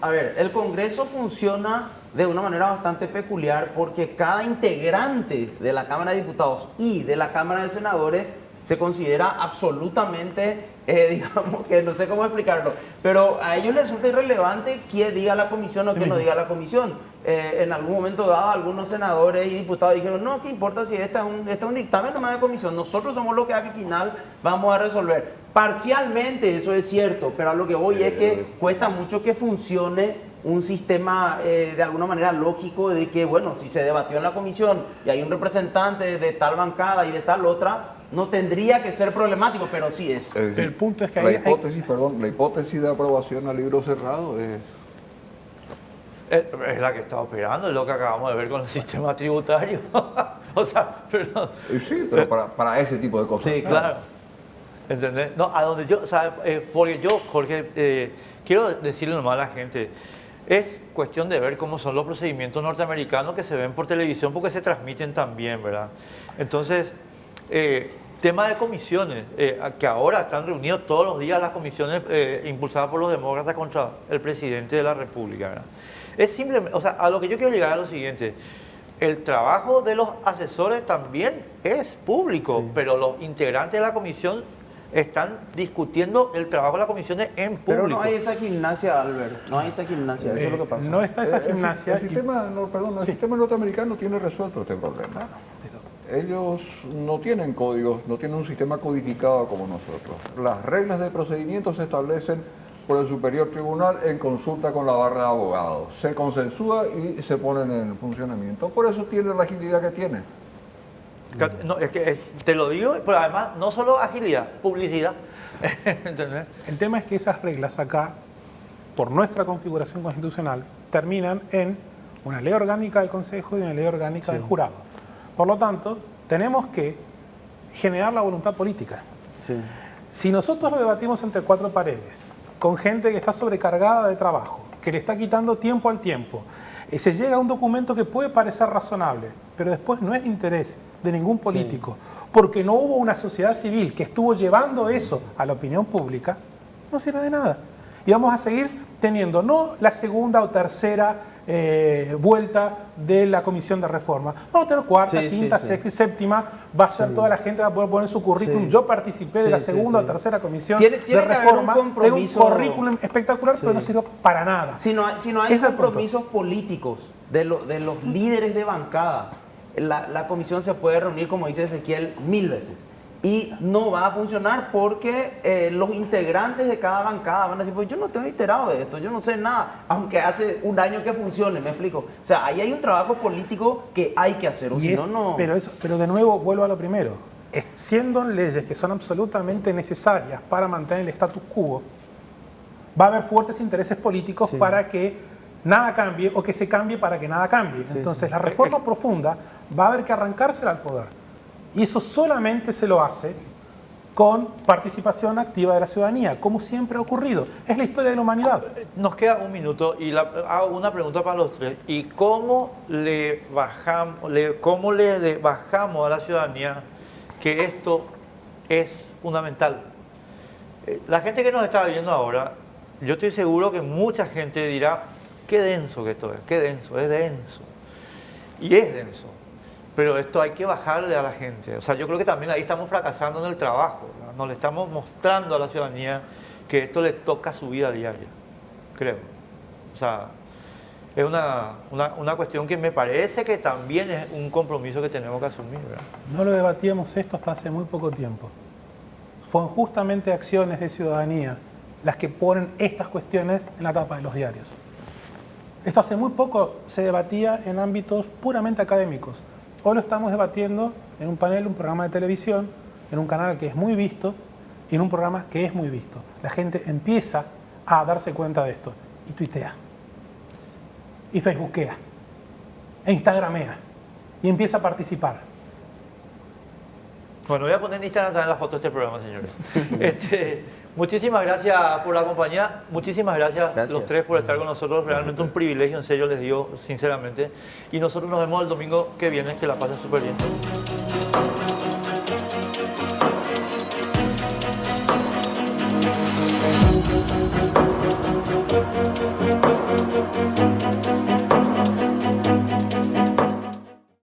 a ver, el Congreso funciona de una manera bastante peculiar porque cada integrante de la Cámara de Diputados y de la Cámara de Senadores se considera absolutamente, digamos que no sé cómo explicarlo, pero a ellos les resulta irrelevante quién diga la comisión o quién no diga la comisión. En algún momento dado, algunos senadores y diputados dijeron, no, ¿qué importa si este es un dictamen nomás de comisión? Nosotros somos los que al final vamos a resolver. Parcialmente eso es cierto, pero a lo que voy es que cuesta mucho que funcione un sistema de alguna manera lógico de que, bueno, si se debatió en la comisión y hay un representante de tal bancada y de tal otra, no tendría que ser problemático, pero sí es. Es decir, el punto es que la hipótesis de aprobación a libro cerrado es la que está operando, es lo que acabamos de ver con el sistema tributario. O sea, perdón. Sí, pero para ese tipo de cosas. Sí, claro. ¿Entendés? No, a donde yo, o sea, porque yo, Jorge, quiero decirle nomás a la gente, es cuestión de ver cómo son los procedimientos norteamericanos que se ven por televisión porque se transmiten también, ¿verdad? Entonces, tema de comisiones, que ahora están reunidos todos los días las comisiones impulsadas por los demócratas contra el presidente de la República, ¿verdad? Es simplemente, o sea, a lo que yo quiero llegar a lo siguiente, el trabajo de los asesores también es público, sí, pero los integrantes de la comisión están discutiendo el trabajo de la comisión en público. Pero no hay esa gimnasia, Albert, no hay esa gimnasia, eso es lo que pasa. No está esa gimnasia. El sistema norteamericano tiene resuelto este problema. Claro, ellos no tienen códigos, no tienen un sistema codificado como nosotros. Las reglas de procedimiento se establecen por el Superior Tribunal en consulta con la barra de abogados. Se consensúa y se ponen en funcionamiento. Por eso tiene la agilidad que tiene. No, es que te lo digo, pero además no solo agilidad, publicidad. ¿Entendés? El tema es que esas reglas acá, por nuestra configuración constitucional, terminan en una ley orgánica del Consejo y una ley orgánica del Jurado. Por lo tanto, tenemos que generar la voluntad política. Sí. Si nosotros lo debatimos entre cuatro paredes, con gente que está sobrecargada de trabajo, que le está quitando tiempo al tiempo, se llega a un documento que puede parecer razonable, pero después no es de interés de ningún político, porque no hubo una sociedad civil que estuvo llevando eso a la opinión pública, no sirve de nada. Y vamos a seguir teniendo no la segunda o tercera vuelta de la comisión de reforma. Vamos a tener cuarta, quinta, sexta y séptima. Va a ser toda la gente, va a poder poner su currículum. Yo participé de la segunda o tercera comisión de reforma. Tengo un currículum espectacular, pero no sirvió para nada. Si no hay compromisos políticos de los líderes de bancada, la comisión se puede reunir, como dice Ezequiel, 1000 veces. Y no va a funcionar porque los integrantes de cada bancada van a decir, pues yo no estoy enterado de esto, yo no sé nada, aunque hace un año que funcione, ¿me explico? O sea, ahí hay un trabajo político que hay que hacer, o si no, no... Pero de nuevo vuelvo a lo primero, siendo leyes que son absolutamente necesarias para mantener el status quo, va a haber fuertes intereses políticos para que nada cambie o que se cambie para que nada cambie. Entonces la reforma profunda va a haber que arrancársela al poder. Y eso solamente se lo hace con participación activa de la ciudadanía, como siempre ha ocurrido. Es la historia de la humanidad. Nos queda un minuto y hago una pregunta para los tres. ¿Y cómo le bajamos a la ciudadanía que esto es fundamental? La gente que nos está viendo ahora, yo estoy seguro que mucha gente dirá, qué denso que esto es, qué denso, es denso. Y es denso. Pero esto hay que bajarle a la gente. O sea, yo creo que también ahí estamos fracasando en el trabajo, ¿verdad? No le estamos mostrando a la ciudadanía que esto le toca su vida diaria, creo. O sea, es una cuestión que me parece que también es un compromiso que tenemos que asumir, ¿verdad? No lo debatíamos esto hasta hace muy poco tiempo. Fueron justamente acciones de ciudadanía las que ponen estas cuestiones en la tapa de los diarios. Esto hace muy poco se debatía en ámbitos puramente académicos. Hoy lo estamos debatiendo en un panel, un programa de televisión, en un canal que es muy visto y en un programa que es muy visto. La gente empieza a darse cuenta de esto y tuitea, y facebookea, e instagramea, y empieza a participar. Bueno, voy a poner en Instagram también la foto de este programa, señores. Muchísimas gracias por la compañía, muchísimas gracias los tres por estar con nosotros, realmente un privilegio, en serio les digo sinceramente, y nosotros nos vemos el domingo que viene, que la pasen súper bien.